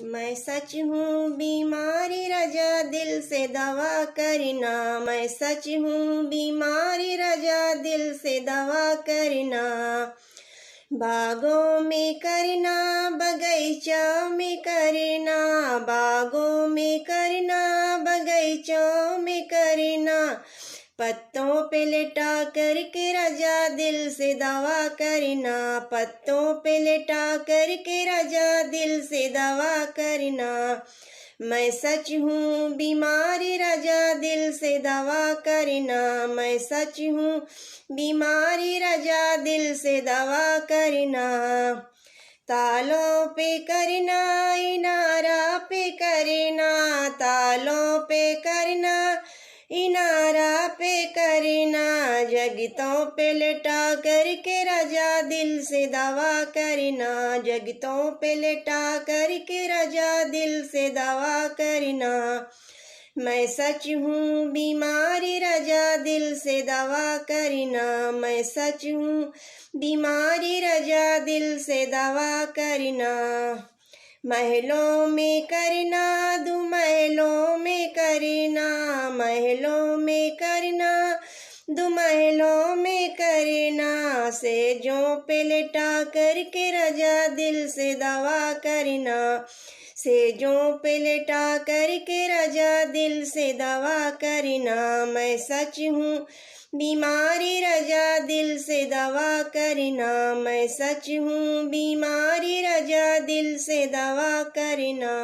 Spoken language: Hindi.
मैं सच हूँ बीमारी रजा दिल से दवा करना। मैं सच हूँ बीमारी रजा दिल से दवा करना। बागों में करना बगीचों में करना, बागों में करना बगीचों में करना। पत्तों पे लेटा करके रजा दिल से दवा करना, पत्तों पे लेटा करके रजा दिल से दवा करना। मैं सच हूँ बीमारी रजा दिल से दवा करना। मैं सच हूँ बीमारी रजा दिल से दवा करना। तालों पे करना इनारा पे करना, तालों पे करना इनारा पे करना। जगतों पे लेटा करके रजा दिल से दवा करना, जगतों पे लेटा करके रजा दिल से दवा करना। मैं सच हूँ बीमारी रजा दिल से दवा करना। मैं सच हूँ बीमारी रजा दिल से दवा करना। महलों में करना दो महलों में करना, महलों में करना दो महलों में करना। सेजों पे लेटा करके रजा दिल से दवा करना, सेजों पे लेटा करके रजा दिल से दवा करना। मैं सच हूँ बीमारी रजा दिल से दवा करना। मैं सच हूँ बीमारी रजा दिल से दवा करना।